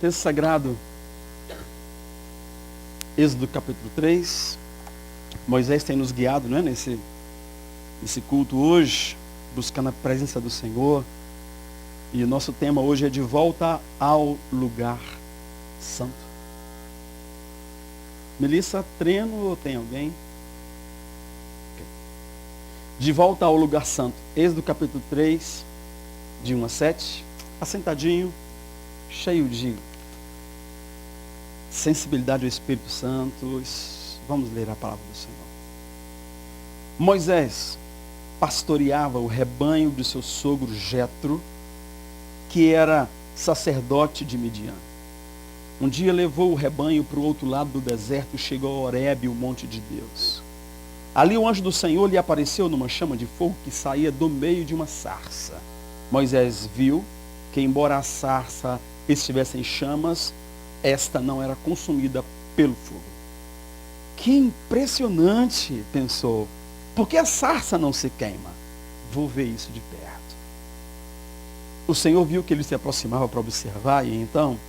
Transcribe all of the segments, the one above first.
Texto sagrado, Êxodo capítulo 3. Moisés tem nos guiado, né, nesse culto hoje, buscando a presença do Senhor. E o nosso tema hoje é de volta ao lugar santo. Melissa, treino ou tem alguém? Okay. De volta ao lugar santo. Êxodo capítulo 3, de 1 a 7. Assentadinho, cheio de sensibilidade ao Espírito Santo. Vamos ler a palavra do Senhor. Moisés pastoreava o rebanho de seu sogro Jetro, que era sacerdote de Midian. Um dia levou o rebanho para o outro lado do deserto e chegou a Horebe, o monte de Deus. Ali o anjo do Senhor lhe apareceu numa chama de fogo que saía do meio de uma sarça. Moisés viu que, embora a sarça estivesse em chamas, esta não era consumida pelo fogo. Que impressionante, pensou. Por que a sarça não se queima? Vou ver isso de perto. O Senhor viu que ele se aproximava para observar, e então,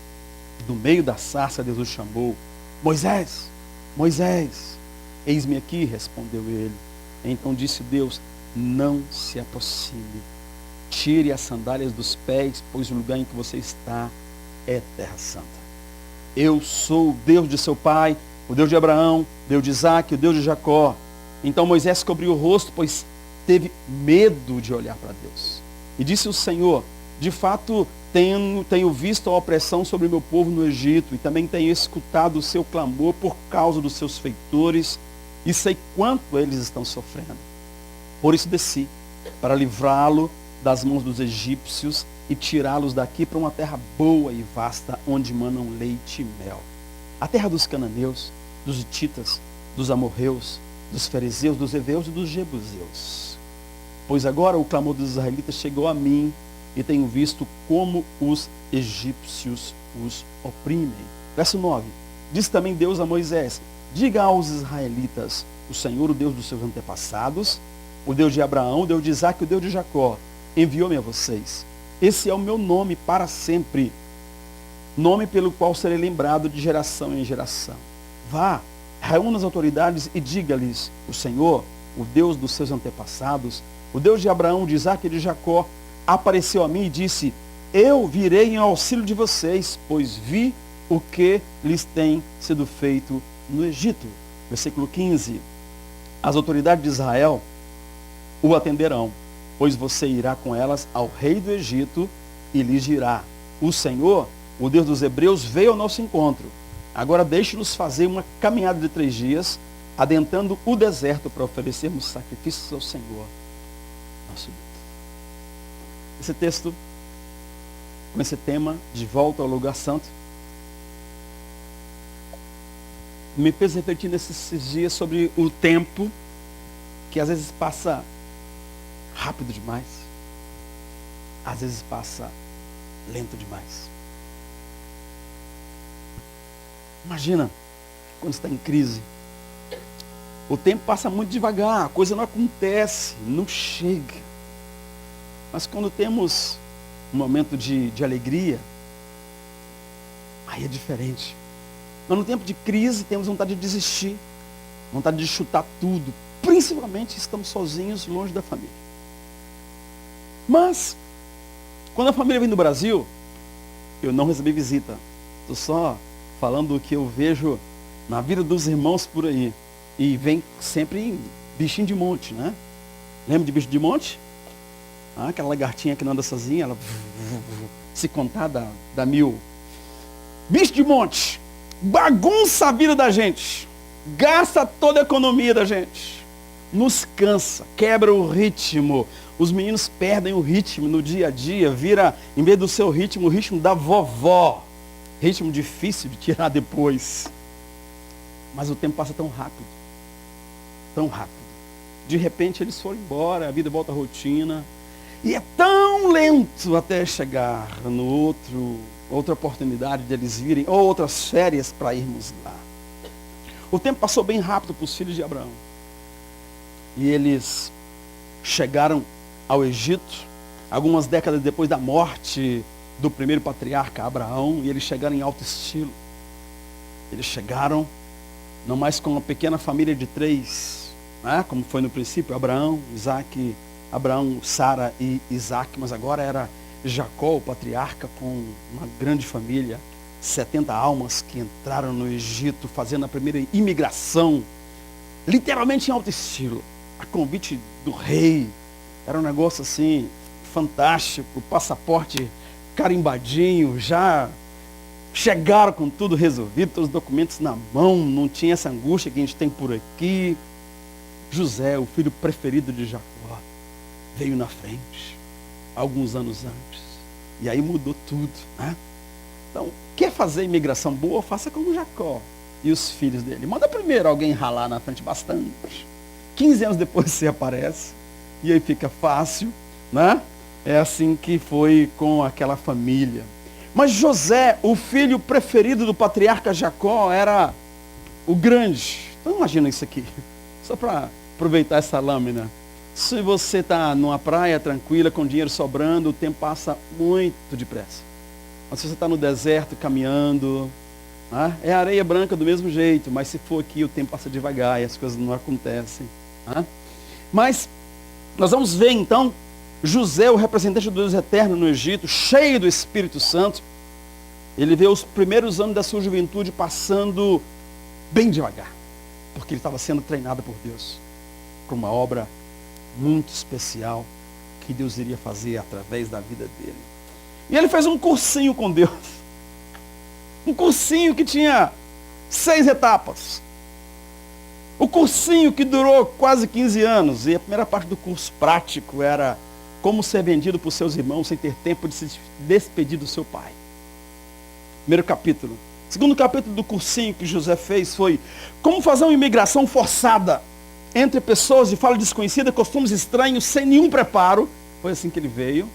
do meio da sarça, Deus o chamou. Moisés, Moisés, eis-me aqui, respondeu ele. Então disse Deus, não se aproxime. Tire as sandálias dos pés, pois o lugar em que você está é terra santa. Eu sou o Deus de seu pai, o Deus de Abraão, Deus de Isaque, o Deus de Jacó. Então Moisés cobriu o rosto, pois teve medo de olhar para Deus. E disse o Senhor, de fato tenho visto a opressão sobre o meu povo no Egito, e também tenho escutado o seu clamor por causa dos seus feitores, e sei quanto eles estão sofrendo. Por isso desci, para livrá-lo das mãos dos egípcios e tirá-los daqui para uma terra boa e vasta, onde manam leite e mel. A terra dos cananeus, dos hititas, dos amorreus, dos fariseus, dos heveus e dos jebuseus. Pois agora o clamor dos israelitas chegou a mim, e tenho visto como os egípcios os oprimem. Verso 9. Disse também Deus a Moisés, diga aos israelitas, o Senhor, o Deus dos seus antepassados, o Deus de Abraão, o Deus de Isaque, o Deus de Jacó, enviou-me a vocês. Esse é o meu nome para sempre, nome pelo qual serei lembrado de geração em geração. Vá, reúna as autoridades e diga-lhes, o Senhor, o Deus dos seus antepassados, o Deus de Abraão, de Isaque e de Jacó, apareceu a mim e disse, eu virei em auxílio de vocês, pois vi o que lhes tem sido feito no Egito. Versículo 15. As autoridades de Israel o atenderão, pois você irá com elas ao rei do Egito e lhes dirá, o Senhor, o Deus dos hebreus, veio ao nosso encontro. Agora deixe-nos fazer uma caminhada de 3 dias, adentrando o deserto para oferecermos sacrifícios ao Senhor, nosso Deus. Esse texto, com esse tema, de volta ao lugar santo, me fez refletir nesses dias sobre o tempo, que às vezes passa rápido demais, às vezes passa lento demais. Imagina, quando está em crise, o tempo passa muito devagar, a coisa não acontece, não chega. Mas quando temos um momento de alegria, aí é diferente. Mas no tempo de crise temos vontade de desistir, vontade de chutar tudo, principalmente se estamos sozinhos, longe da família. Mas, quando a família vem do Brasil, eu não recebi visita. Estou só falando o que eu vejo na vida dos irmãos por aí. E vem sempre bichinho de monte, né? Lembra de bicho de monte? Aquela lagartinha que não anda sozinha, ela se contar dá 1000. Bicho de monte, bagunça a vida da gente, gasta toda a economia da gente, nos cansa, quebra o ritmo. Os meninos perdem o ritmo no dia a dia, vira, em vez do seu ritmo, o ritmo da vovó. Ritmo difícil de tirar depois. Mas o tempo passa tão rápido, tão rápido. De repente eles foram embora, a vida volta à rotina. E é tão lento até chegar no outra oportunidade de eles virem, ou outras férias para irmos lá. O tempo passou bem rápido para os filhos de Abraão. E eles chegaram ao Egito, algumas décadas depois da morte do primeiro patriarca Abraão, e eles chegaram em alto estilo. Eles chegaram não mais com uma pequena família de 3, né, como foi no princípio, Abraão, Sara e Isaac, mas agora era Jacó, o patriarca, com uma grande família, 70 almas que entraram no Egito, fazendo a primeira imigração, literalmente em alto estilo, a convite do rei. Era um negócio assim, fantástico, passaporte carimbadinho, já chegaram com tudo resolvido, todos os documentos na mão, não tinha essa angústia que a gente tem por aqui. José, o filho preferido de Jacó, veio na frente, alguns anos antes, e aí mudou tudo, né? Então, quer fazer imigração boa, faça como Jacó e os filhos dele. Manda primeiro alguém ralar na frente bastante. 15 anos depois você aparece, e aí fica fácil, né? É assim que foi com aquela família. Mas José, o filho preferido do patriarca Jacó, era o grande. Então imagina isso aqui, só para aproveitar essa lâmina. Se você está numa praia tranquila, com dinheiro sobrando, o tempo passa muito depressa. Mas se você está no deserto, caminhando, né, é areia branca do mesmo jeito, mas se for aqui, o tempo passa devagar e as coisas não acontecem. Né? Mas nós vamos ver então, José, o representante do Deus eterno no Egito, cheio do Espírito Santo, ele vê os primeiros anos da sua juventude passando bem devagar, porque ele estava sendo treinado por Deus para uma obra muito especial que Deus iria fazer através da vida dele. E ele fez um cursinho com Deus, um cursinho que tinha 6 etapas, o cursinho que durou quase 15 anos, e a primeira parte do curso prático era como ser vendido por seus irmãos sem ter tempo de se despedir do seu pai. Primeiro capítulo. Segundo capítulo do cursinho que José fez foi como fazer uma imigração forçada entre pessoas de fala desconhecida, costumes estranhos, sem nenhum preparo. Foi assim que ele veio,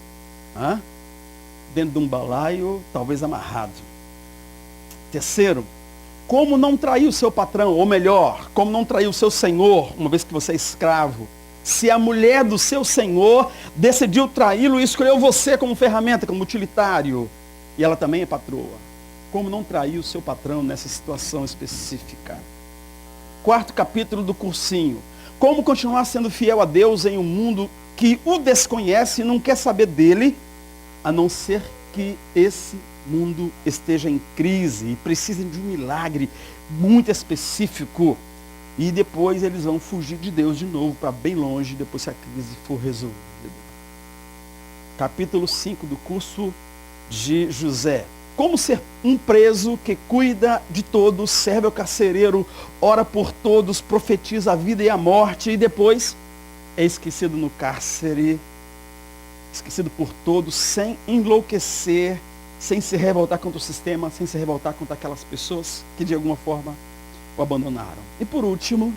dentro de um balaio, talvez amarrado. Terceiro, como não trair o seu patrão, ou melhor, como não trair o seu senhor, uma vez que você é escravo. Se a mulher do seu senhor decidiu traí-lo e escolheu você como ferramenta, como utilitário, e ela também é patroa. Como não trair o seu patrão nessa situação específica. Quarto capítulo do cursinho. Como continuar sendo fiel a Deus em um mundo que o desconhece e não quer saber dele, a não ser que esse mundo esteja em crise e precise de um milagre muito específico. E depois eles vão fugir de Deus de novo para bem longe, depois que a crise for resolvida. Capítulo 5 do curso de José. Como ser um preso que cuida de todos, serve ao carcereiro, ora por todos, profetiza a vida e a morte, e depois é esquecido no cárcere, esquecido por todos, sem enlouquecer, sem se revoltar contra o sistema, sem se revoltar contra aquelas pessoas que de alguma forma o abandonaram. E por último,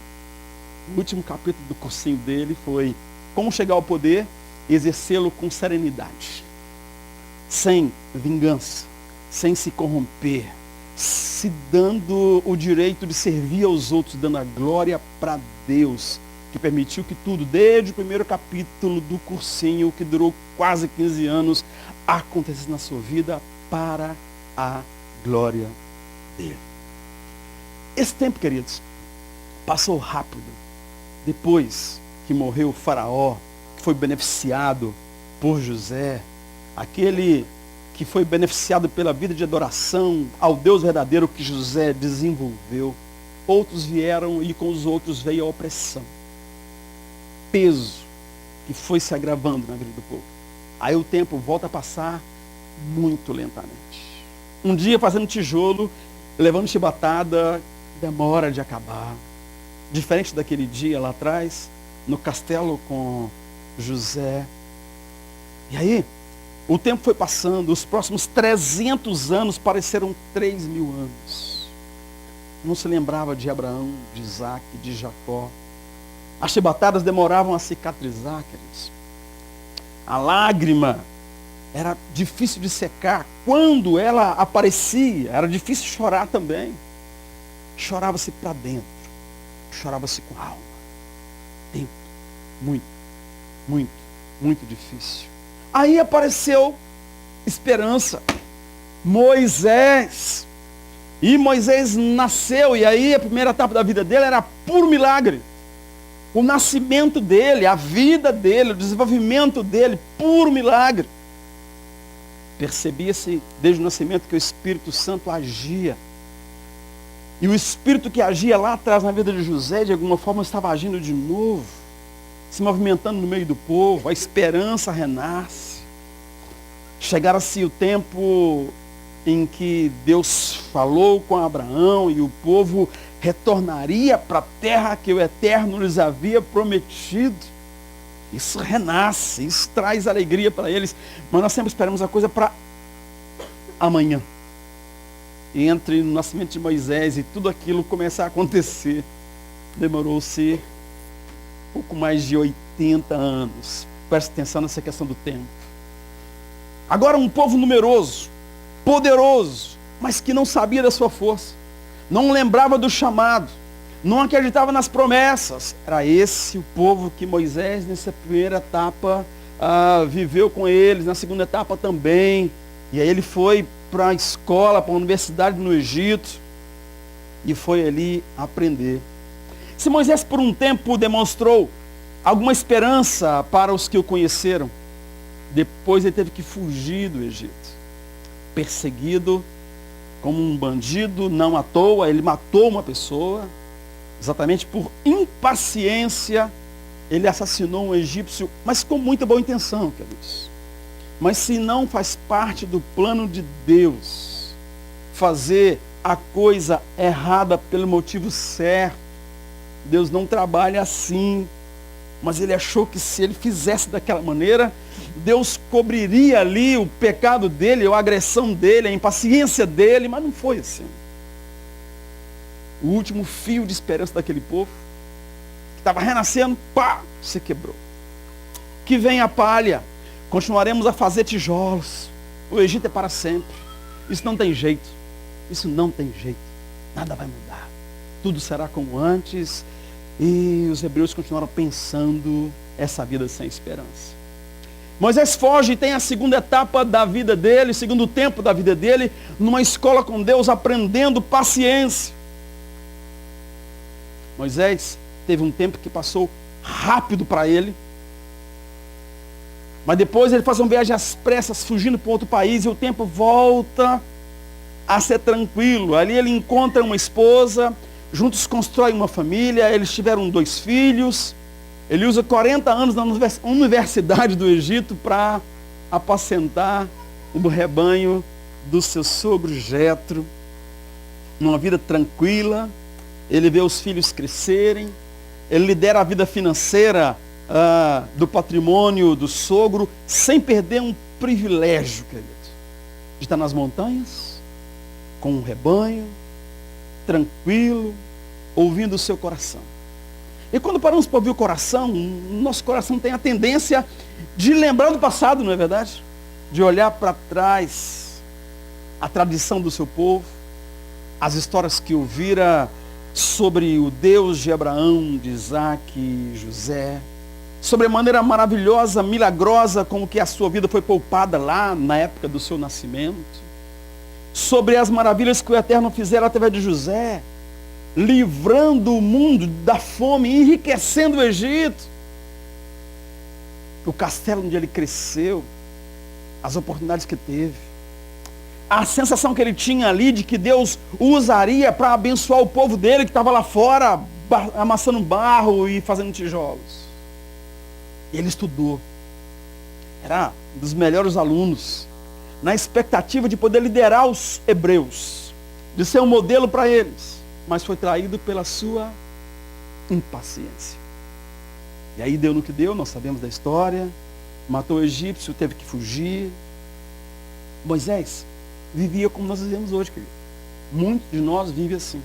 o último capítulo do cursinho dele foi como chegar ao poder e exercê-lo com serenidade, sem vingança, sem se corromper, se dando o direito de servir aos outros, dando a glória para Deus, que permitiu que tudo, desde o primeiro capítulo do cursinho, que durou quase 15 anos, acontecesse na sua vida para a glória dele. Esse tempo, queridos, passou rápido. Depois que morreu o faraó, que foi beneficiado por José, aquele que foi beneficiado pela vida de adoração ao Deus verdadeiro que José desenvolveu, outros vieram e com os outros veio a opressão. Peso que foi se agravando na vida do povo. Aí o tempo volta a passar muito lentamente. Um dia fazendo tijolo, levando chibatada, demora de acabar. Diferente daquele dia lá atrás, no castelo com José. E aí, o tempo foi passando, os próximos 300 anos pareceram 3.000 anos. Não se lembrava de Abraão, de Isaac, de Jacó. As chibatadas demoravam a cicatrizar, queridos. A lágrima era difícil de secar. Quando ela aparecia, era difícil chorar também. Chorava-se para dentro. Chorava-se com a alma. Tempo muito, muito, muito difícil. Aí apareceu esperança. Moisés. E Moisés nasceu, e aí a primeira etapa da vida dele era puro milagre. O nascimento dele, a vida dele, o desenvolvimento dele, puro milagre. Percebia-se desde o nascimento que o Espírito Santo agia. E o Espírito que agia lá atrás na vida de José, de alguma forma estava agindo de novo, se movimentando no meio do povo, a esperança renasce. Chegara-se o tempo em que Deus falou com Abraão e o povo retornaria para a terra que o Eterno lhes havia prometido. Isso renasce, isso traz alegria para eles, mas nós sempre esperamos a coisa para amanhã. E entre o nascimento de Moisés e tudo aquilo começar a acontecer, demorou-se pouco mais de 80 anos. Preste atenção nessa questão do tempo. Agora um povo numeroso, poderoso, mas que não sabia da sua força, não lembrava do chamado, não acreditava nas promessas. Era esse o povo que Moisés, nessa primeira etapa, viveu com eles, na segunda etapa também. E aí ele foi para a escola, para a universidade no Egito, e foi ali aprender. Se Moisés por um tempo demonstrou alguma esperança para os que o conheceram, depois ele teve que fugir do Egito, perseguido como um bandido, não à toa, ele matou uma pessoa, exatamente por impaciência, ele assassinou um egípcio, mas com muita boa intenção, queridos. Mas se não faz parte do plano de Deus, fazer a coisa errada pelo motivo certo, Deus não trabalha assim. Mas ele achou que se ele fizesse daquela maneira, Deus cobriria ali o pecado dele, a agressão dele, a impaciência dele, mas não foi assim. O último fio de esperança daquele povo, que estava renascendo, pá, se quebrou. Que vem a palha, continuaremos a fazer tijolos, o Egito é para sempre. Isso não tem jeito, isso não tem jeito, nada vai mudar, tudo será como antes. E os hebreus continuaram pensando essa vida sem esperança. Moisés foge e tem a segunda etapa da vida dele, segundo tempo da vida dele, numa escola com Deus, aprendendo paciência. Moisés teve um tempo que passou rápido para ele, mas depois ele faz uma viagem às pressas, fugindo para outro país, e o tempo volta a ser tranquilo. Ali ele encontra uma esposa, juntos constroem uma família, eles tiveram 2 filhos. Ele usa 40 anos na Universidade do Egito para apacentar o rebanho do seu sogro Jetro, numa vida tranquila. Ele vê os filhos crescerem, ele lidera a vida financeira do patrimônio do sogro, sem perder um privilégio, querido, de estar nas montanhas, com um rebanho, tranquilo, ouvindo o seu coração. E quando paramos para ouvir o coração, nosso coração tem a tendência de lembrar do passado, não é verdade? De olhar para trás, a tradição do seu povo, as histórias que ouvira sobre o Deus de Abraão, de Isaac e José, sobre a maneira maravilhosa, milagrosa como que a sua vida foi poupada lá na época do seu nascimento, sobre as maravilhas que o Eterno fizera através de José, livrando o mundo da fome, enriquecendo o Egito, o castelo onde ele cresceu, as oportunidades que teve, a sensação que ele tinha ali de que Deus o usaria para abençoar o povo dele que estava lá fora, amassando barro e fazendo tijolos. Ele estudou, era um dos melhores alunos, na expectativa de poder liderar os hebreus, de ser um modelo para eles, mas foi traído pela sua impaciência. E aí deu no que deu, nós sabemos da história, matou o egípcio, teve que fugir. Moisés vivia como nós vivemos hoje, querido. Muitos de nós vivem assim.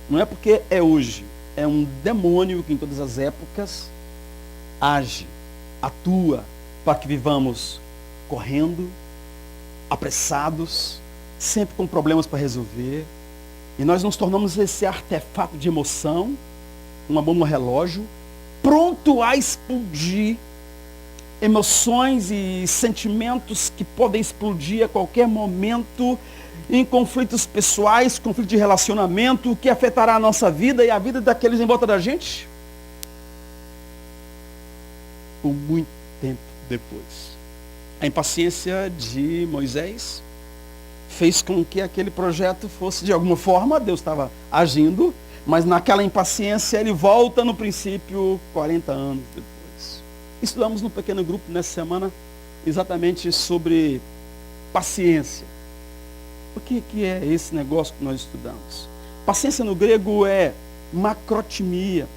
Não é porque é hoje, é um demônio que em todas as épocas age, atua, para que vivamos correndo, apressados, sempre com problemas para resolver. E nós nos tornamos esse artefato de emoção, uma bomba relógio, pronto a explodir emoções e sentimentos que podem explodir a qualquer momento em conflitos pessoais, conflito de relacionamento, que afetará a nossa vida e a vida daqueles em volta da gente por muito tempo depois. A impaciência de Moisés fez com que aquele projeto fosse, de alguma forma, Deus estava agindo, mas naquela impaciência ele volta no princípio 40 anos depois. Estudamos no pequeno grupo nessa semana exatamente sobre paciência. O que é esse negócio que nós estudamos? Paciência no grego é macrotimia,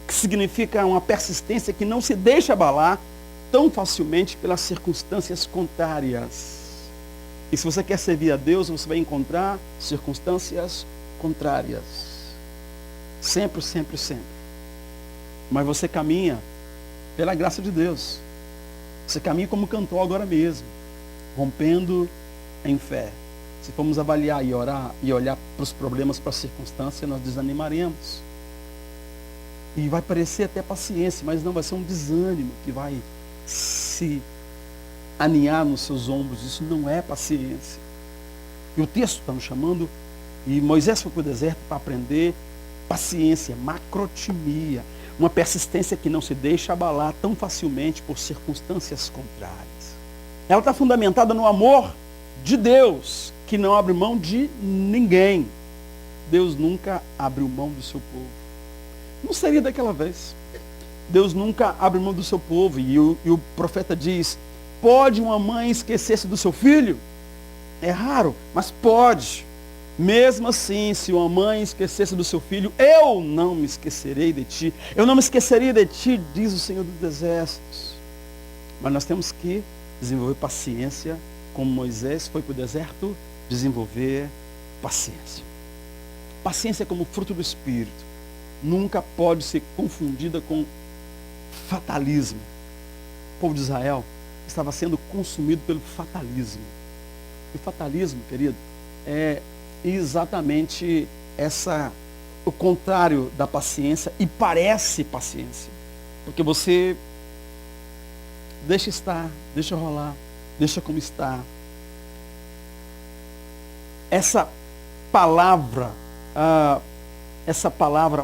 que significa uma persistência que não se deixa abalar tão facilmente pelas circunstâncias contrárias. E se você quer servir a Deus, você vai encontrar circunstâncias contrárias. Sempre, sempre, sempre. Mas você caminha pela graça de Deus. Você caminha como cantou agora mesmo, rompendo em fé. Se formos avaliar e orar e olhar para os problemas, para as circunstâncias, nós desanimaremos. E vai parecer até paciência, mas não, vai ser um desânimo que vai se aninhar nos seus ombros. Isso não é paciência. E o texto está nos chamando, e Moisés foi para o deserto para aprender paciência, macrotimia, uma persistência que não se deixa abalar tão facilmente por circunstâncias contrárias. Ela está fundamentada no amor de Deus, que não abre mão de ninguém. Deus nunca abriu mão do seu povo. Não seria daquela vez. Deus nunca abre mão do seu povo. E o profeta diz, pode uma mãe esquecer-se do seu filho? É raro, mas pode. Mesmo assim, se uma mãe esquecesse do seu filho, eu não me esquecerei de ti. Eu não me esqueceria de ti, diz o Senhor dos Exércitos. Mas nós temos que desenvolver paciência, como Moisés foi para o deserto desenvolver paciência. Paciência como fruto do Espírito. Nunca pode ser confundida com fatalismo. O povo de Israel estava sendo consumido pelo fatalismo. E o fatalismo, querido, é exatamente o contrário da paciência, e parece paciência. Porque você deixa estar, deixa rolar, deixa como está. Essa palavra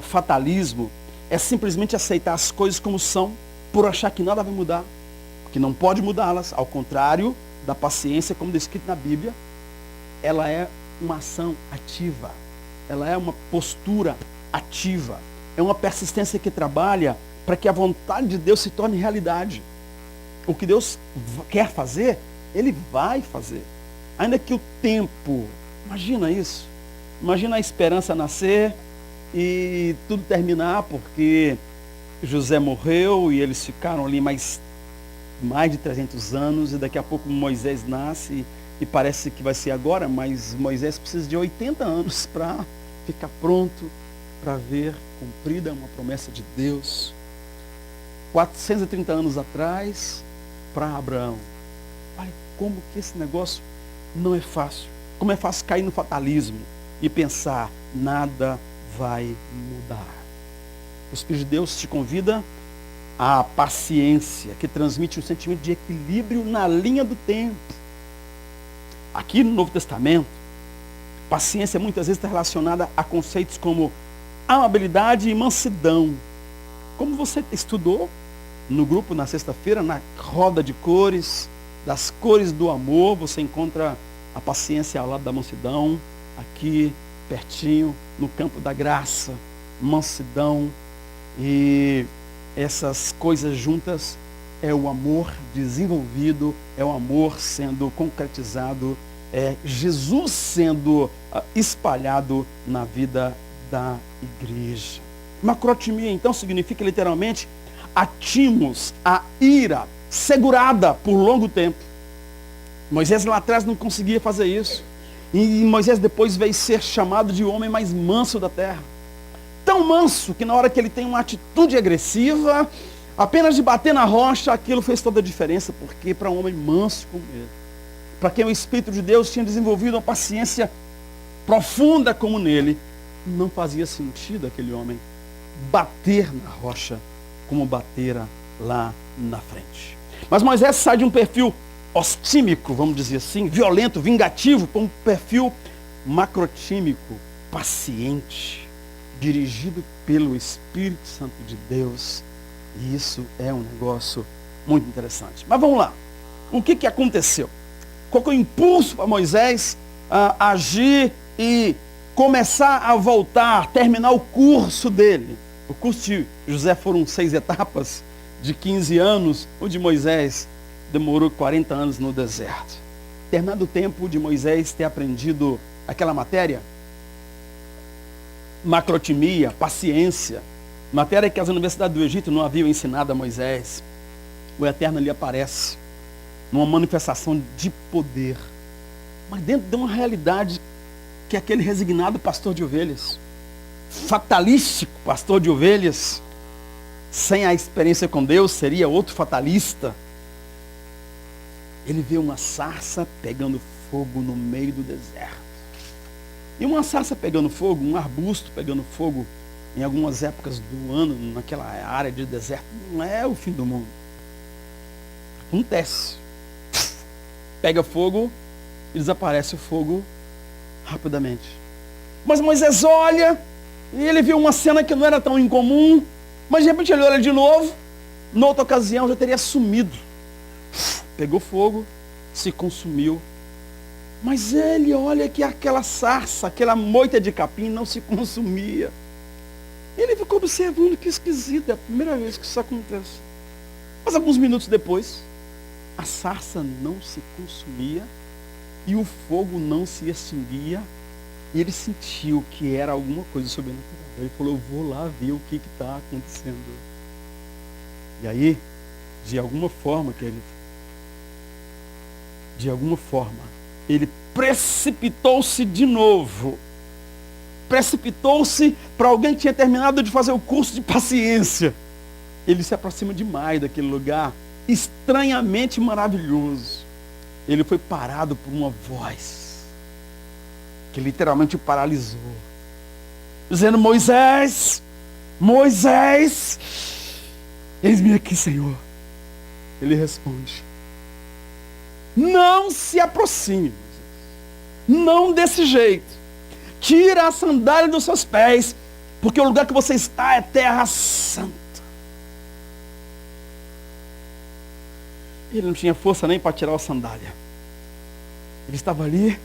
fatalismo é simplesmente aceitar as coisas como são, por achar que nada vai mudar, que não pode mudá-las. Ao contrário da paciência, como descrito na Bíblia, ela é uma ação ativa, ela é uma postura ativa, é uma persistência que trabalha para que a vontade de Deus se torne realidade. O que Deus quer fazer, Ele vai fazer. Ainda que o tempo, imagina isso, imagina a esperança nascer e tudo terminar, porque José morreu e eles ficaram ali mais de 300 anos, e daqui a pouco Moisés nasce e parece que vai ser agora, mas Moisés precisa de 80 anos para ficar pronto para ver cumprida uma promessa de Deus. 430 anos atrás, para Abraão. Olha como que esse negócio não é fácil. Como é fácil cair no fatalismo e pensar, nada vai mudar. O Espírito de Deus te convida à paciência, que transmite um sentimento de equilíbrio na linha do tempo. Aqui no Novo Testamento, paciência muitas vezes está relacionada a conceitos como amabilidade e mansidão. Como você estudou no grupo na sexta-feira, na roda de cores, das cores do amor, você encontra a paciência ao lado da mansidão, aqui pertinho, no campo da graça, mansidão, e essas coisas juntas é o amor desenvolvido, é o amor sendo concretizado, é Jesus sendo espalhado na vida da igreja. Macrotimia, então, significa literalmente atimos a ira segurada por longo tempo. Moisés lá atrás não conseguia fazer isso. E Moisés depois veio ser chamado de homem mais manso da terra. Tão manso que na hora que ele tem uma atitude agressiva, apenas de bater na rocha, aquilo fez toda a diferença, porque para um homem manso como ele, para quem o Espírito de Deus tinha desenvolvido uma paciência profunda como nele, não fazia sentido aquele homem bater na rocha como batera lá na frente. Mas Moisés sai de um perfil ostímico, vamos dizer assim, violento, vingativo, para um perfil macrotímico, paciente, dirigido pelo Espírito Santo de Deus. E isso é um negócio muito interessante. Mas vamos lá. O que aconteceu? Qual foi o impulso para Moisés agir e começar a voltar, terminar o curso dele? O curso de José foram 6 etapas de 15 anos. O de Moisés demorou 40 anos no deserto. Terminado o tempo de Moisés ter aprendido aquela matéria, macrotimia, paciência, matéria que as universidades do Egito não haviam ensinado a Moisés, o Eterno ali aparece numa manifestação de poder, mas dentro de uma realidade que aquele resignado pastor de ovelhas, fatalístico pastor de ovelhas, sem a experiência com Deus, seria outro fatalista. Ele vê uma sarça pegando fogo no meio do deserto. E uma sarça pegando fogo, um arbusto pegando fogo, em algumas épocas do ano, naquela área de deserto, não é o fim do mundo. Acontece. Pega fogo e desaparece o fogo rapidamente. Mas Moisés olha, e ele viu uma cena que não era tão incomum, mas de repente ele olha de novo, noutra ocasião já teria sumido. Pegou fogo, se consumiu. Mas ele olha que aquela sarça, aquela moita de capim não se consumia. Ele ficou observando, que esquisito, é a primeira vez que isso acontece. Mas alguns minutos depois, a sarça não se consumia e o fogo não se extinguia. E ele sentiu que era alguma coisa sobrenatural. Ele falou, eu vou lá ver o que está acontecendo. E aí, de alguma forma, ele precipitou-se de novo. Precipitou-se para alguém que tinha terminado de fazer o curso de paciência. Ele se aproxima demais daquele lugar estranhamente maravilhoso. Ele foi parado por uma voz que literalmente o paralisou, dizendo, Moisés, Moisés, eis-me aqui, Senhor. Ele responde, não se aproxime, não desse jeito. Tira a sandália dos seus pés, porque o lugar que você está é terra santa. Ele não tinha força nem para tirar a sandália. Ele estava ali.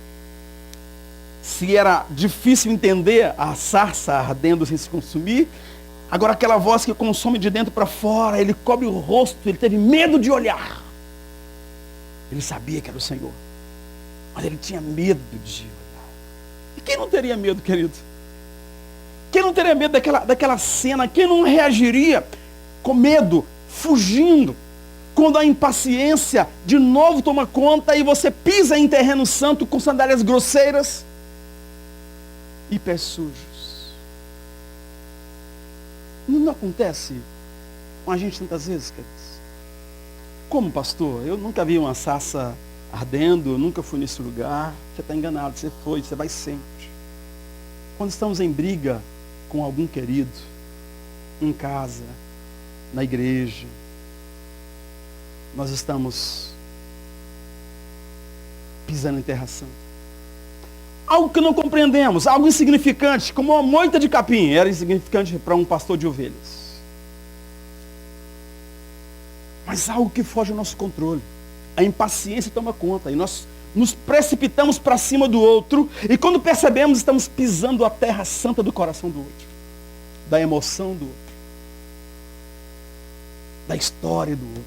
Se era difícil entender a sarça ardendo sem se consumir, agora aquela voz que consome de dentro para fora, ele cobre o rosto, ele teve medo de olhar. Ele sabia que era o Senhor, mas ele tinha medo de olhar. E quem não teria medo, querido? Quem não teria medo daquela cena? Quem não reagiria com medo, fugindo, quando a impaciência de novo toma conta e você pisa em terreno santo com sandálias grosseiras e pés sujos? Não acontece com a gente tantas vezes, queridos? Como pastor, eu nunca vi uma sarça ardendo, eu nunca fui nesse lugar. Você está enganado, você foi, você vai sempre. Quando estamos em briga com algum querido, em casa, na igreja, nós estamos pisando em terra santa. Algo que não compreendemos, algo insignificante, como uma moita de capim, era insignificante para um pastor de ovelhas. Mas algo que foge ao nosso controle. A impaciência toma conta e nós nos precipitamos para cima do outro, e quando percebemos, estamos pisando a terra santa do coração do outro, da emoção do outro, da história do outro,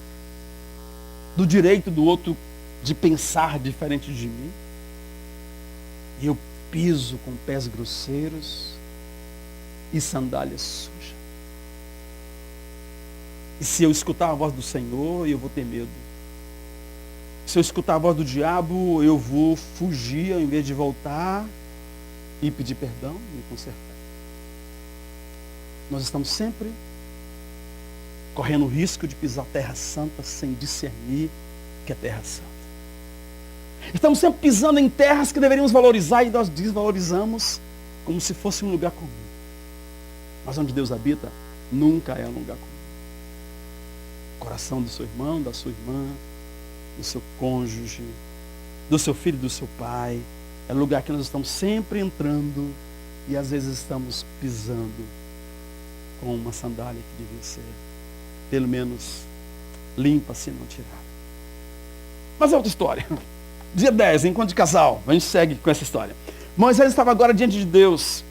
do direito do outro de pensar diferente de mim. E eu piso com pés grosseiros e sandálias sujas. E se eu escutar a voz do Senhor, eu vou ter medo. Se eu escutar a voz do diabo, eu vou fugir ao invés de voltar e pedir perdão e me consertar. Nós estamos sempre correndo o risco de pisar terra santa sem discernir que é terra santa. Estamos sempre pisando em terras que deveríamos valorizar e nós desvalorizamos como se fosse um lugar comum. Mas onde Deus habita, nunca é um lugar comum. coração do seu irmão, da sua irmã, do seu cônjuge, do seu filho, do seu pai. É lugar que nós estamos sempre entrando e às vezes estamos pisando com uma sandália que devia ser, pelo menos, limpa se não tirar. Mas é outra história. Dia 10, encontro de casal. A gente segue com essa história. Moisés estava agora diante de Deus.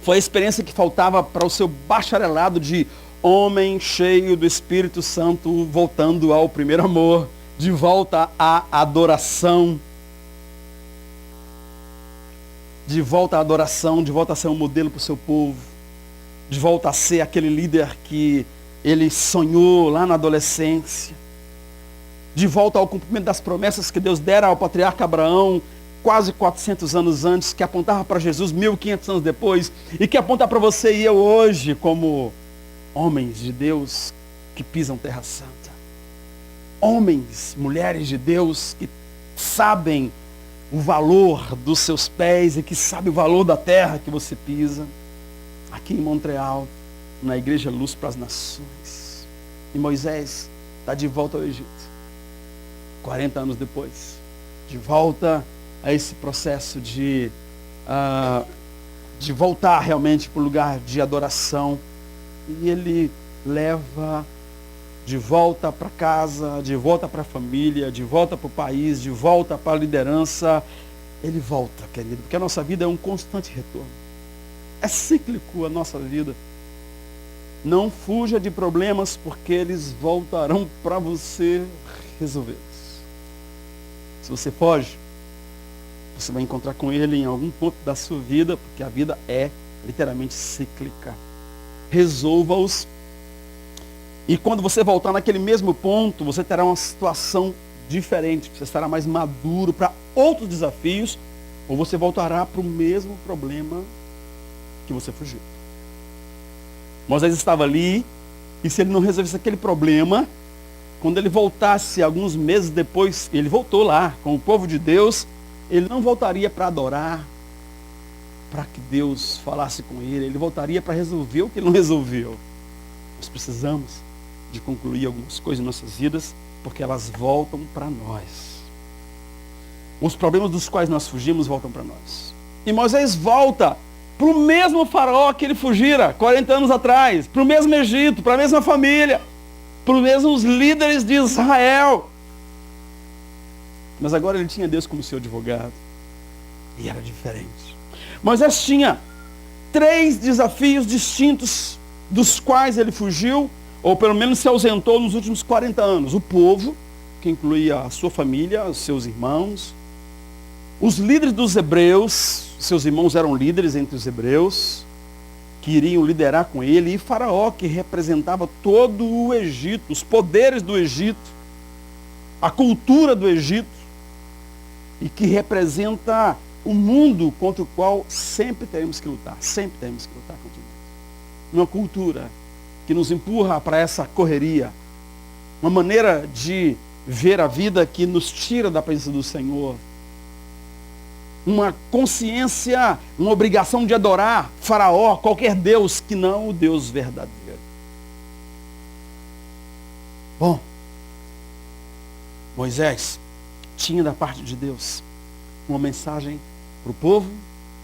Foi a experiência que faltava para o seu bacharelado de homem cheio do Espírito Santo, voltando ao primeiro amor, de volta à adoração. De volta à adoração, de volta a ser um modelo para o seu povo. De volta a ser aquele líder que ele sonhou lá na adolescência. De volta ao cumprimento das promessas que Deus dera ao patriarca Abraão, quase 400 anos antes, que apontava para Jesus 1500 anos depois, e que aponta para você e eu hoje como homens de Deus que pisam terra santa. Homens, mulheres de Deus que sabem o valor dos seus pés e que sabem o valor da terra que você pisa. Aqui em Montreal, na Igreja Luz para as Nações. E Moisés está de volta ao Egito. 40 anos depois. De volta a esse processo de voltar realmente para o lugar de adoração. E ele leva de volta para casa, de volta para a família, de volta para o país, de volta para a liderança. Ele volta, querido, porque a nossa vida é um constante retorno. É cíclico a nossa vida. Não fuja de problemas, porque eles voltarão para você resolvê-los. Se você foge, você vai encontrar com ele em algum ponto da sua vida, porque a vida é literalmente cíclica. Resolva-os. E quando você voltar naquele mesmo ponto, você terá uma situação diferente. Você estará mais maduro para outros desafios, ou você voltará para o mesmo problema que você fugiu. Moisés estava ali, e se ele não resolvesse aquele problema, quando ele voltasse alguns meses depois, ele voltou lá com o povo de Deus, ele não voltaria para adorar, para que Deus falasse com ele voltaria para resolver o que ele não resolveu. Nós precisamos de concluir algumas coisas em nossas vidas, porque elas voltam para nós. Os problemas dos quais nós fugimos voltam para nós. E Moisés volta para o mesmo faraó que ele fugira 40 anos atrás, para o mesmo Egito, para a mesma família, para os mesmos líderes de Israel. Mas agora ele tinha Deus como seu advogado. E era diferente. Moisés tinha 3 desafios distintos dos quais ele fugiu, ou pelo menos se ausentou nos últimos 40 anos. O povo, que incluía a sua família, os seus irmãos. Os líderes dos hebreus, seus irmãos eram líderes entre os hebreus, que iriam liderar com ele. E Faraó, que representava todo o Egito, os poderes do Egito, a cultura do Egito, e que representa o mundo contra o qual sempre teremos que lutar. Sempre teremos que lutar contra o mundo. Uma cultura que nos empurra para essa correria. Uma maneira de ver a vida que nos tira da presença do Senhor. Uma consciência, uma obrigação de adorar Faraó, qualquer Deus que não o Deus verdadeiro. Bom, Moisés tinha da parte de Deus uma mensagem para o povo,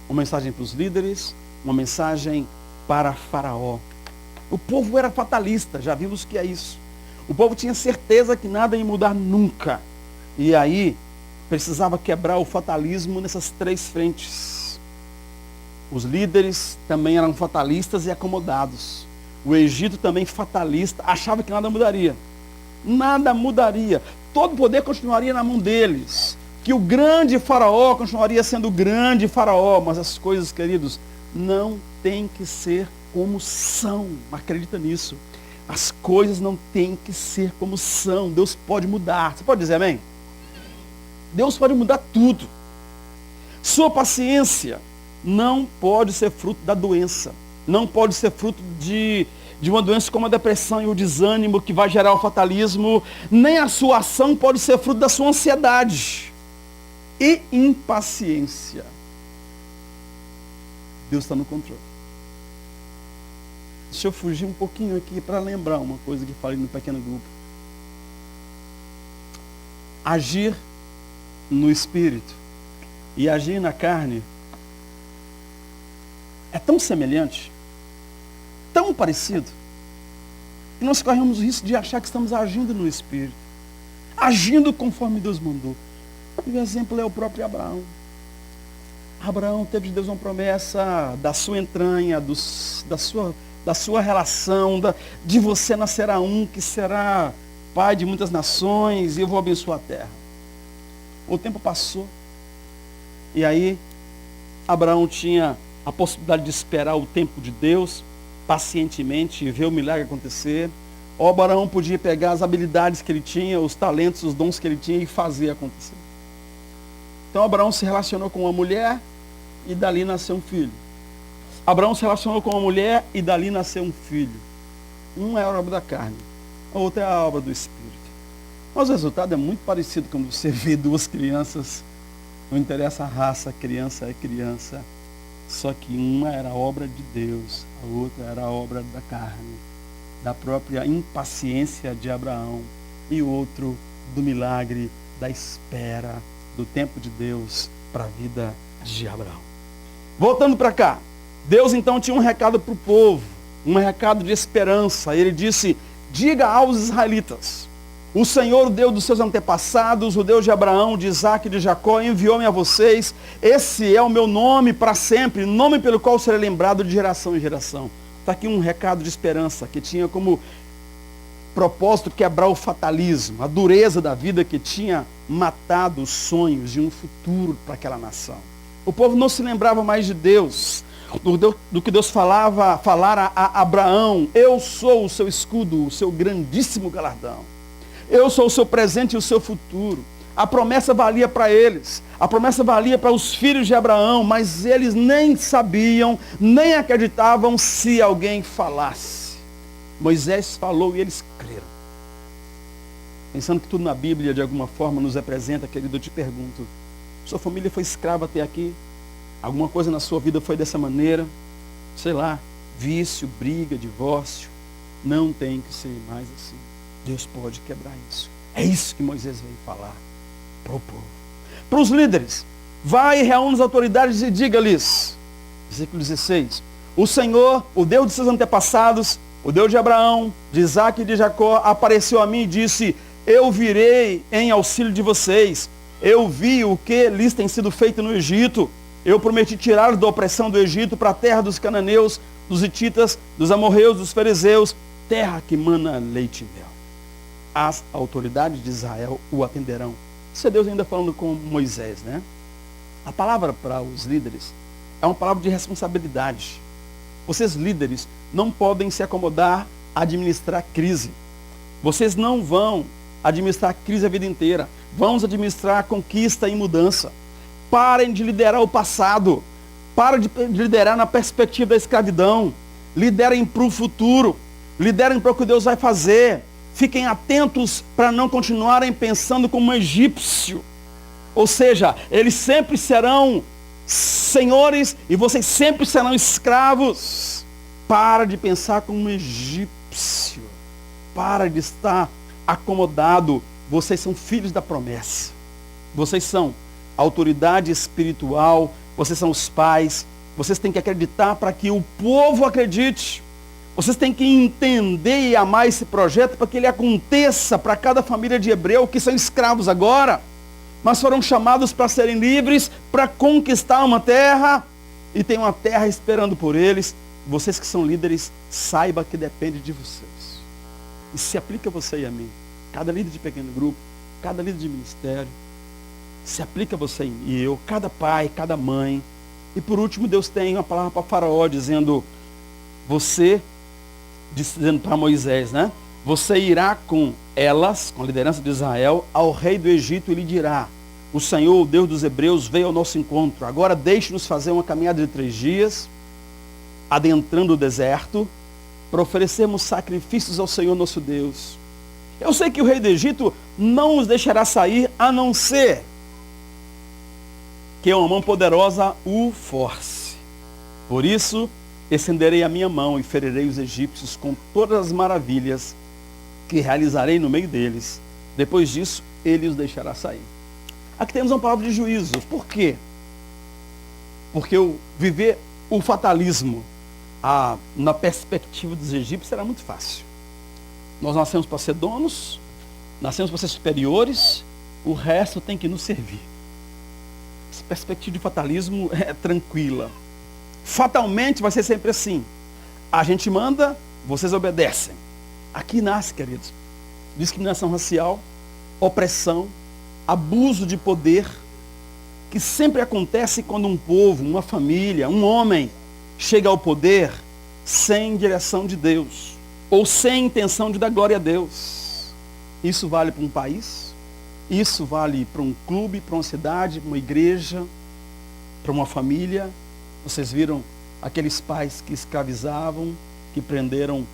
uma mensagem para os líderes, uma mensagem para Faraó. O povo era fatalista, já vimos que é isso. O povo tinha certeza que nada ia mudar nunca. E aí, precisava quebrar o fatalismo nessas 3 frentes. Os líderes também eram fatalistas e acomodados. O Egito também fatalista, achava que nada mudaria. Nada mudaria. Todo o poder continuaria na mão deles. Que o grande faraó continuaria sendo o grande faraó. Mas as coisas, queridos, não tem que ser como são. Acredita nisso. As coisas não têm que ser como são. Deus pode mudar. Você pode dizer amém? Deus pode mudar tudo. Sua paciência não pode ser fruto da doença. Não pode ser fruto de uma doença como a depressão e o desânimo que vai gerar o fatalismo. Nem a sua ação pode ser fruto da sua ansiedade e impaciência. Deus está no controle. Deixa eu fugir um pouquinho aqui para lembrar uma coisa que falei no pequeno grupo. agir no espírito e agir na carne é tão semelhante, tão parecido, que nós corremos o risco de achar que estamos agindo no espírito, agindo conforme Deus mandou. E o exemplo é o próprio Abraão. Abraão teve de Deus uma promessa da sua entranha, da sua relação, de você nascerá um que será pai de muitas nações e eu vou abençoar a terra. O tempo passou e aí Abraão tinha a possibilidade de esperar o tempo de Deus pacientemente e ver o milagre acontecer. Ou Abraão podia pegar as habilidades que ele tinha, os talentos, os dons que ele tinha e fazer acontecer. Então Abraão se relacionou com uma mulher e dali nasceu um filho. Abraão se relacionou com uma mulher e dali nasceu um filho. Um é a obra da carne, a outra é a obra do espírito. Mas o resultado é muito parecido quando você vê duas crianças. Não interessa a raça, criança é criança. Só que uma era a obra de Deus, a outra era a obra da carne, da própria impaciência de Abraão, e o outro do milagre, da espera, do tempo de Deus para a vida de Abraão. Voltando para cá, Deus então tinha um recado para o povo, um recado de esperança. Ele disse: diga aos israelitas, o Senhor, o Deus dos seus antepassados, o Deus de Abraão, de Isaac e de Jacó, enviou-me a vocês. Esse é o meu nome para sempre, nome pelo qual serei lembrado de geração em geração. Está aqui um recado de esperança, que tinha como propósito quebrar o fatalismo, a dureza da vida que tinha matado os sonhos de um futuro para aquela nação. O povo não se lembrava mais de Deus, do que Deus falara a Abraão: eu sou o seu escudo, o seu grandíssimo galardão. Eu sou o seu presente e o seu futuro. A promessa valia para eles, a promessa valia para os filhos de Abraão, mas eles nem sabiam, nem acreditavam se alguém falasse. Moisés falou e eles creram. Pensando que tudo na Bíblia de alguma forma nos representa, querido, eu te pergunto: sua família foi escrava até aqui? Alguma coisa na sua vida foi dessa maneira? Sei lá, vício, briga, divórcio. Não tem que ser mais assim. Deus pode quebrar isso. É isso que Moisés veio falar para o povo. Para os líderes: vai e reúne as autoridades e diga-lhes, versículo 16, o Senhor, o Deus de seus antepassados, o Deus de Abraão, de Isaac e de Jacó, apareceu a mim e disse: eu virei em auxílio de vocês. Eu vi o que lhes tem sido feito no Egito. Eu prometi tirar da opressão do Egito para a terra dos cananeus, dos hititas, dos amorreus, dos fariseus, terra que mana leite e mel. As autoridades de Israel o atenderão. Isso é Deus ainda falando com Moisés, né? A palavra para os líderes é uma palavra de responsabilidade. Vocês, líderes, não podem se acomodar a administrar crise. Vocês não vão administrar crise a vida inteira. Vamos administrar conquista e mudança. Parem de liderar o passado. Parem de liderar na perspectiva da escravidão. Liderem para o futuro. Liderem para o que Deus vai fazer. Fiquem atentos para não continuarem pensando como um egípcio. Ou seja, eles sempre serão senhores e vocês sempre serão escravos. Para de pensar como um egípcio. Para de estar acomodado. Vocês são filhos da promessa. Vocês são autoridade espiritual. Vocês são os pais. Vocês têm que acreditar para que o povo acredite. Vocês têm que entender e amar esse projeto para que ele aconteça para cada família de hebreu que são escravos agora, mas foram chamados para serem livres, para conquistar uma terra, e tem uma terra esperando por eles. Vocês que são líderes, saiba que depende de vocês. E se aplica a você e a mim. Cada líder de pequeno grupo, cada líder de ministério, se aplica a você e eu, cada pai, cada mãe. E por último, Deus tem uma palavra para Faraó, dizendo para Moisés, né? Você irá com elas, com a liderança de Israel, ao rei do Egito e lhe dirá: o Senhor, o Deus dos hebreus, veio ao nosso encontro. Agora deixe-nos fazer uma caminhada de 3 dias, adentrando o deserto, para oferecermos sacrifícios ao Senhor nosso Deus. Eu sei que o rei do Egito não os deixará sair, a não ser que uma mão poderosa o force. Por isso, estenderei a minha mão e ferirei os egípcios com todas as maravilhas que realizarei no meio deles. Depois disso, ele os deixará sair. Aqui temos uma palavra de juízo. Por quê? Porque viver o fatalismo na perspectiva dos egípcios era muito fácil. Nós nascemos para ser donos, nascemos para ser superiores, o resto tem que nos servir. Essa perspectiva de fatalismo é tranquila. Fatalmente vai ser sempre assim. A gente manda, vocês obedecem. Aqui nasce, queridos, discriminação racial, opressão, abuso de poder, que sempre acontece quando um povo, uma família, um homem chega ao poder sem direção de Deus, ou sem intenção de dar glória a Deus. Isso vale para um país, isso vale para um clube, para uma cidade, para uma igreja, para uma família. Vocês viram aqueles pais que escravizavam, que prenderam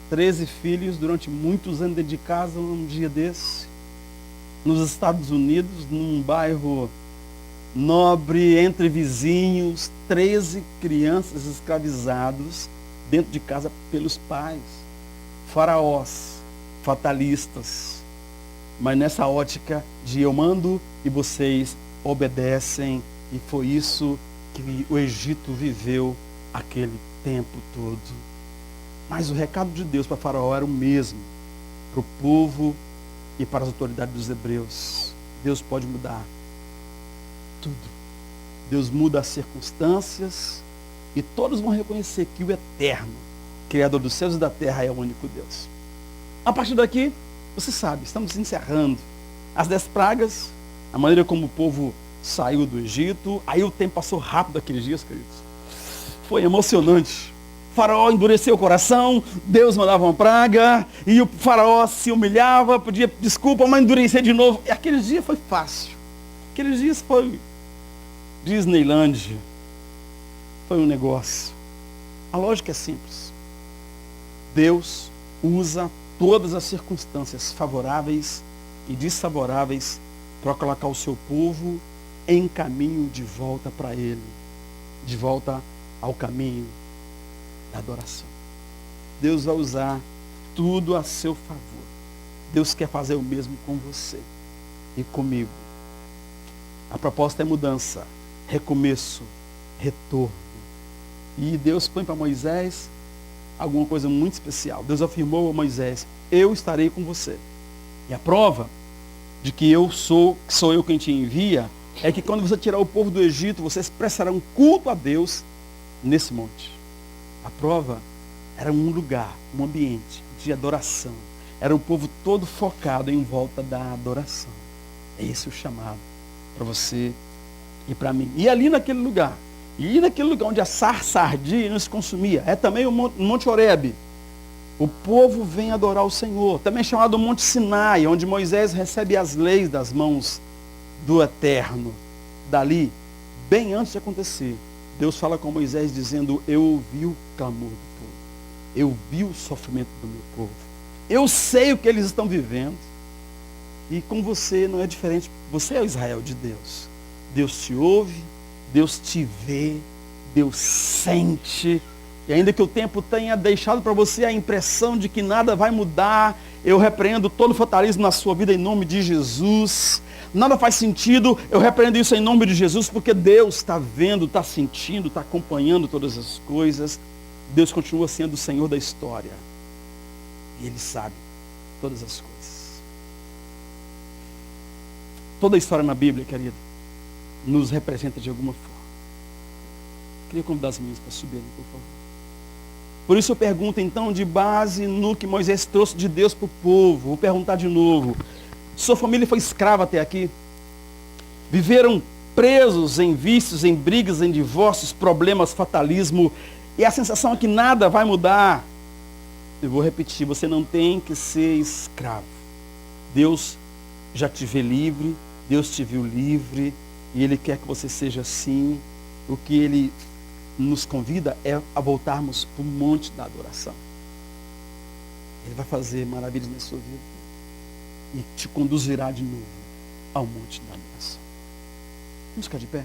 13 filhos durante muitos anos dentro de casa, um dia desse. Nos Estados Unidos, num bairro nobre, entre vizinhos, 13 crianças escravizadas dentro de casa pelos pais. Faraós, fatalistas, mas nessa ótica de eu mando e vocês obedecem, e foi isso que o Egito viveu aquele tempo todo. Mas o recado de Deus para Faraó era o mesmo para o povo e para as autoridades dos hebreus. Deus pode mudar tudo. Deus muda as circunstâncias e todos vão reconhecer que o eterno, Criador dos céus e da terra, é o único Deus. A partir daqui, você sabe, estamos encerrando as 10 pragas, a maneira como o povo saiu do Egito. Aí o tempo passou rápido aqueles dias, queridos. Foi emocionante. O faraó endureceu o coração, Deus mandava uma praga, e o faraó se humilhava, pedia desculpa, mas endurecer de novo. E aqueles dias foi fácil. Aqueles dias foi Disneyland. Foi um negócio. A lógica é simples. Deus usa todas as circunstâncias favoráveis e desfavoráveis para colocar o seu povo em caminho de volta para Ele, de volta ao caminho da adoração. Deus vai usar tudo a seu favor. Deus quer fazer o mesmo com você e comigo. A proposta é mudança, recomeço, retorno. E Deus põe para Moisés alguma coisa muito especial. Deus afirmou a Moisés: eu estarei com você. E a prova de que sou eu quem te envia, é que quando você tirar o povo do Egito, vocês prestarão culto a Deus nesse monte. A prova era um lugar, um ambiente de adoração. Era o povo todo focado em volta da adoração. É esse o chamado para você e para mim. E ali naquele lugar, onde a sarça ardia e nos consumia, é também o Monte Horebe. O povo vem adorar o Senhor, também chamado Monte Sinai, onde Moisés recebe as leis das mãos do Eterno. Dali, bem antes de acontecer, Deus fala com Moisés dizendo: eu ouvi o clamor do povo, eu vi o sofrimento do meu povo, eu sei o que eles estão vivendo, e com você não é diferente. Você é o Israel de Deus. Deus te ouve, Deus te vê, Deus sente. E ainda que o tempo tenha deixado para você a impressão de que nada vai mudar, eu repreendo todo o fatalismo na sua vida em nome de Jesus. Nada faz sentido, eu repreendo isso em nome de Jesus, porque Deus está vendo, está sentindo, está acompanhando todas as coisas. Deus continua sendo o Senhor da história. E Ele sabe todas as coisas. Toda a história na Bíblia, querido, nos representa de alguma forma. Queria convidar as meninas para subirem, por favor. Por isso eu pergunto então, de base no que Moisés trouxe de Deus para o povo, vou perguntar de novo: sua família foi escrava até aqui? Viveram presos em vícios, em brigas, em divórcios, problemas, fatalismo, e a sensação é que nada vai mudar? Eu vou repetir: você não tem que ser escravo. Deus já te vê livre, Deus te viu livre, e Ele quer que você seja assim. O que Ele nos convida é a voltarmos para o monte da adoração. Ele vai fazer maravilhas na sua vida e te conduzirá de novo ao monte da adoração. Vamos ficar de pé?